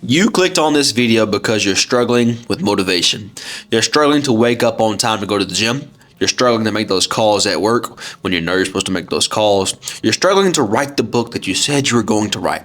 You clicked on this video because you're struggling with motivation. You're struggling to wake up on time to go to the gym. You're struggling to make those calls at work when you know you're supposed to make those calls. You're struggling to write the book that you said you were going to write.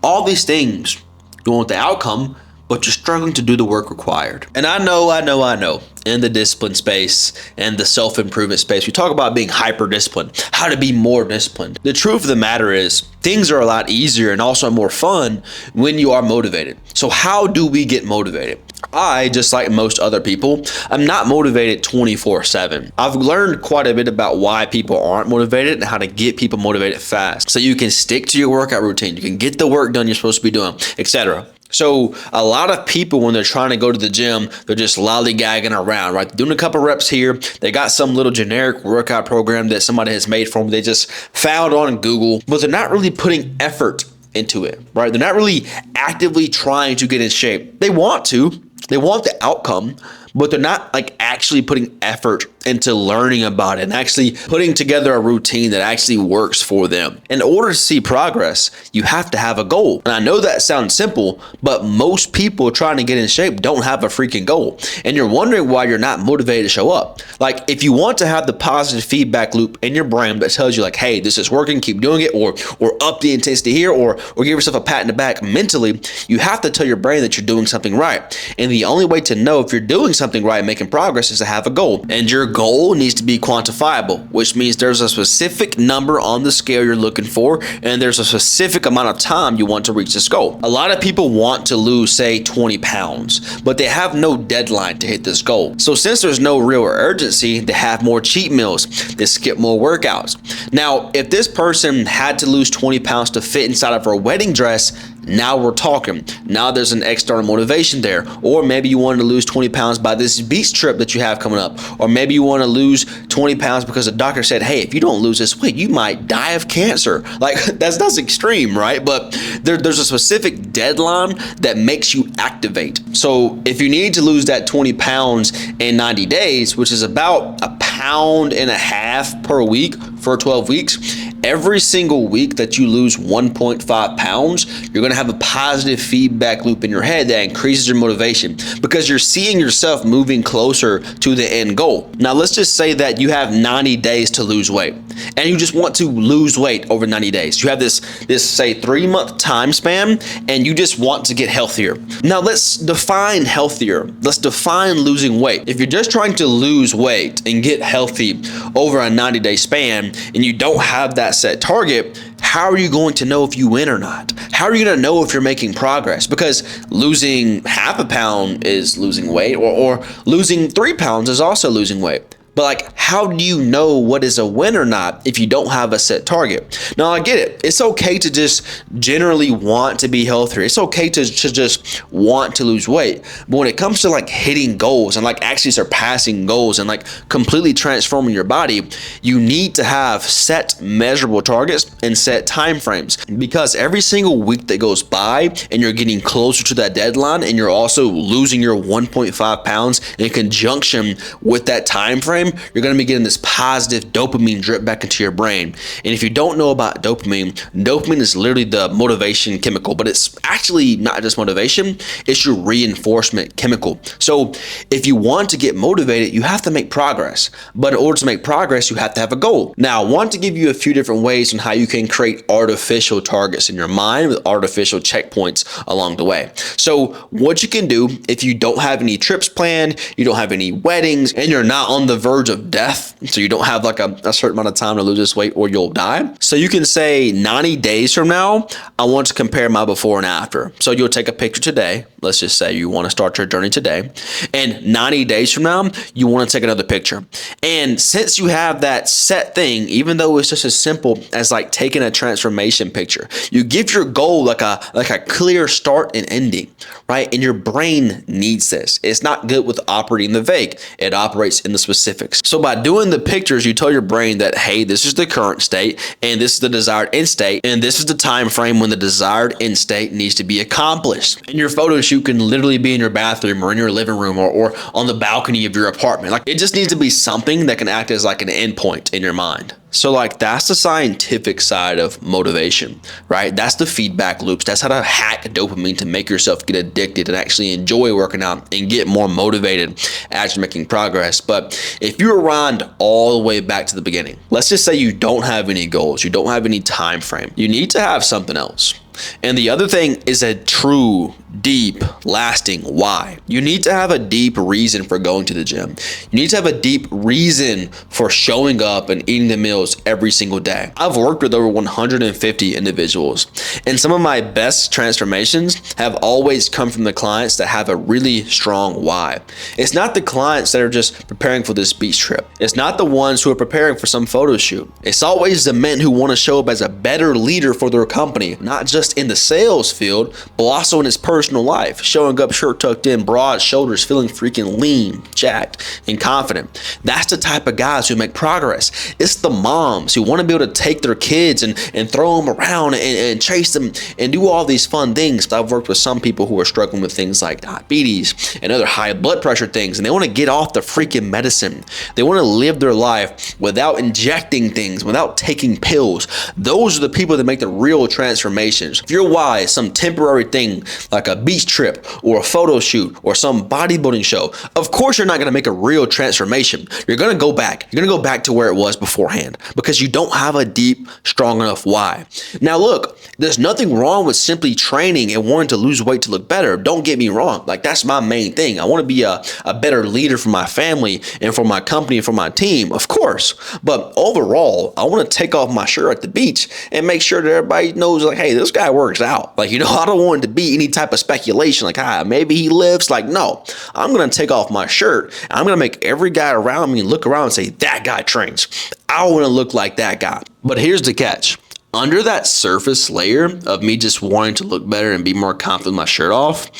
All these things, you want the outcome, but you're struggling to do the work required. And I know, in the discipline space and the self-improvement space, we talk about being hyper-disciplined, how to be more disciplined. The truth of the matter is, things are a lot easier and also more fun when you are motivated. So how do we get motivated? I, just like most other people, I'm not motivated 24/7. I've learned quite a bit about why people aren't motivated and how to get people motivated fast so you can stick to your workout routine. You can get the work done you're supposed to be doing, etc. So a lot of people, when they're trying to go to the gym, they're just lollygagging around, right? Doing a couple reps here. They got some little generic workout program that somebody has made for them. They just found on Google, but they're not really putting effort into it, right? They're not really actively trying to get in shape. They want to. They want the outcome, but they're not like actually putting effort into learning about it and actually putting together a routine that actually works for them. In order to see progress, you have to have a goal. And I know that sounds simple, but most people trying to get in shape don't have a freaking goal. And you're wondering why you're not motivated to show up. Like, if you want to have the positive feedback loop in your brain that tells you like, hey, this is working, keep doing it, or up the intensity here, or give yourself a pat in the back mentally, you have to tell your brain that you're doing something right. And the only way to know if you're doing something right, making progress, is to have a goal. And your goal needs to be quantifiable, which means there's a specific number on the scale you're looking for, and there's a specific amount of time you want to reach this goal. A lot of people want to lose, say, 20 pounds, but they have no deadline to hit this goal. So since there's no real urgency, they have more cheat meals, they skip more workouts. Now, if this person had to lose 20 pounds to fit inside of her wedding dress, now we're talking. Now there's an external motivation there. Or maybe you wanted to lose 20 pounds by this beach trip that you have coming up. Or maybe you want to lose 20 pounds because the doctor said, hey, if you don't lose this weight, you might die of cancer. Like, that's extreme, right? But there's a specific deadline that makes you activate. So if you need to lose that 20 pounds in 90 days, which is about 1.5 pounds per week for 12 weeks, every single week that you lose 1.5 pounds, you're going to have a positive feedback loop in your head that increases your motivation because you're seeing yourself moving closer to the end goal. Now, let's just say that you have 90 days to lose weight and you just want to lose weight over 90 days. You have this say 3-month time span and you just want to get healthier. Now, let's define healthier. Let's define losing weight. If you're just trying to lose weight and get healthy over a 90-day span and you don't have that set target, how are you going to know if you win or not? How are you going to know if you're making progress? Because losing 0.5 pound is losing weight, or losing 3 pounds is also losing weight. But like, how do you know what is a win or not if you don't have a set target? Now, I get it. It's okay to just generally want to be healthier. It's okay to just want to lose weight. But when it comes to like hitting goals and like actually surpassing goals and like completely transforming your body, you need to have set measurable targets and set time frames. Because every single week that goes by and you're getting closer to that deadline and you're also losing your 1.5 pounds in conjunction with that time frame, you're going to be getting this positive dopamine drip back into your brain. And if you don't know about dopamine is literally the motivation chemical, but it's actually not just motivation, it's your reinforcement chemical. So if you want to get motivated, you have to make progress. But in order to make progress, you have to have a goal. Now, I want to give you a few different ways on how you can create artificial targets in your mind with artificial checkpoints along the way. So what you can do if you don't have any trips planned, you don't have any weddings, and you're not on the verge of death, so you don't have like a certain amount of time to lose this weight or you'll die. So you can say 90 days from now, I want to compare my before and after. So you'll take a picture today. Let's just say you want to start your journey today. And 90 days from now, you want to take another picture. And since you have that set thing, even though it's just as simple as like taking a transformation picture, you give your goal like a clear start and ending, right? And your brain needs this. It's not good with operating the vague. It operates in the specifics. So by doing the pictures, you tell your brain that, hey, this is the current state and this is the desired end state. And this is the time frame when the desired end state needs to be accomplished. And your photo shoot can literally be in your bathroom or in your living room or on the balcony of your apartment. Like, it just needs to be something that can act as like an endpoint in your mind. So like that's the scientific side of motivation, right? That's the feedback loops. That's how to hack dopamine to make yourself get addicted and actually enjoy working out and get more motivated as you're making progress. But if you rewind all the way back to the beginning, let's just say you don't have any goals, you don't have any time frame, you need to have something else. And the other thing is a true, deep, lasting why. You need to have a deep reason for going to the gym. You need to have a deep reason for showing up and eating the meals every single day. I've worked with over 150 individuals, and some of my best transformations have always come from the clients that have a really strong why. It's not the clients that are just preparing for this beach trip. It's not the ones who are preparing for some photo shoot. It's always the men who want to show up as a better leader for their company, not just in the sales field, but also in his personal life, showing up shirt tucked in, broad shoulders, feeling freaking lean, jacked, and confident. That's the type of guys who make progress. It's the moms who want to be able to take their kids and throw them around and chase them and do all these fun things. I've worked with some people who are struggling with things like diabetes and other high blood pressure things, and they want to get off the freaking medicine. They want to live their life without injecting things, without taking pills. Those are the people that make the real transformations. If your why is some temporary thing like a beach trip or a photo shoot or some bodybuilding show, of course you're not going to make a real transformation. You're going to go back. You're going to go back to where it was beforehand because you don't have a deep, strong enough why. Now look, there's nothing wrong with simply training and wanting to lose weight to look better. Don't get me wrong. Like that's my main thing. I want to be a better leader for my family and for my company and for my team, of course. But overall, I want to take off my shirt at the beach and make sure that everybody knows like, hey, this guy works out. Like, you know, I don't want it to be any type of speculation like, maybe he lifts. Like, no, I'm going to take off my shirt. And I'm going to make every guy around me look around and say, that guy trains. I want to look like that guy. But here's the catch. Under that surface layer of me just wanting to look better and be more confident with my shirt off,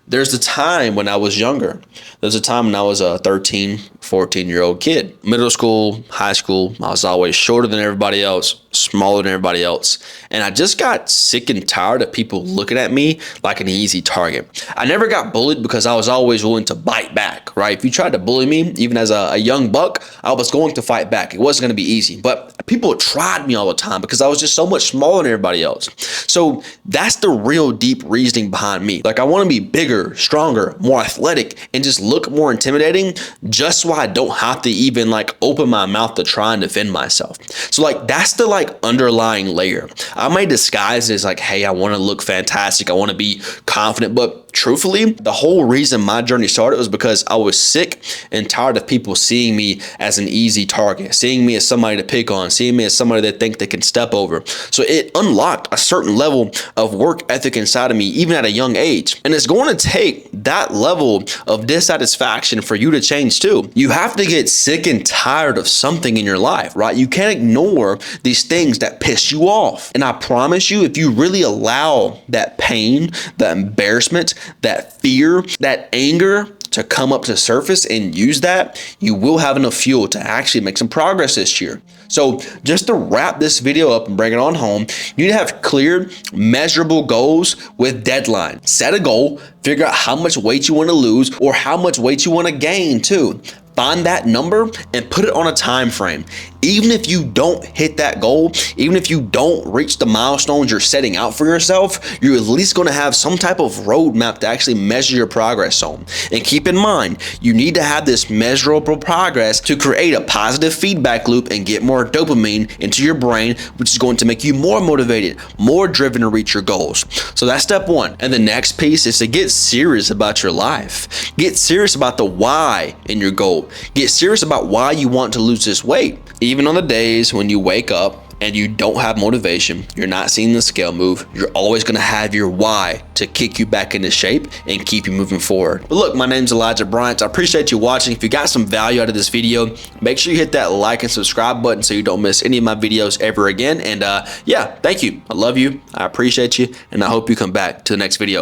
there's a time when I was younger. There's a time when I was a 13, 14-year-old kid. Middle school, high school, I was always shorter than everybody else, smaller than everybody else. And I just got sick and tired of people looking at me like an easy target. I never got bullied because I was always willing to bite back, right? If you tried to bully me, even as a young buck, I was going to fight back. It wasn't going to be easy. But people tried me all the time because I was just so much smaller than everybody else. So that's the real deep reasoning behind me. Like I want to be bigger, stronger, more athletic, and just look more intimidating just so I don't have to even like open my mouth to try and defend myself. So like that's the like underlying layer. I may disguise it as like, hey, I want to look fantastic. I want to be confident. But truthfully, the whole reason my journey started was because I was sick and tired of people seeing me as an easy target, seeing me as somebody to pick on, seeing me as somebody they think they can step over. So it unlocked a certain level of work ethic inside of me, even at a young age. And it's going to take that level of dissatisfaction for you to change too. You have to get sick and tired of something in your life, right? You can't ignore these things that piss you off. And I promise you, if you really allow that pain, that embarrassment, that fear, that anger to come up to the surface and use that, you will have enough fuel to actually make some progress this year. So just to wrap this video up and bring it on home, you need to have clear, measurable goals with deadlines. Set a goal, figure out how much weight you want to lose or how much weight you want to gain too. Find that number and put it on a time frame. Even if you don't hit that goal, even if you don't reach the milestones you're setting out for yourself, you're at least going to have some type of roadmap to actually measure your progress on. And keep in mind, you need to have this measurable progress to create a positive feedback loop and get more dopamine into your brain, which is going to make you more motivated, more driven to reach your goals. So that's step one. And the next piece is to get serious about your life. Get serious about the why in your goal. Get serious about why you want to lose this weight. Even on the days when you wake up and you don't have motivation, you're not seeing the scale move, you're always going to have your why to kick you back into shape and keep you moving forward. But look, my name's Elijah Bryant. I appreciate you watching. If you got some value out of this video, make sure you hit that like and subscribe button so you don't miss any of my videos ever again. And yeah, thank you. I love you. I appreciate you. And I hope you come back to the next video.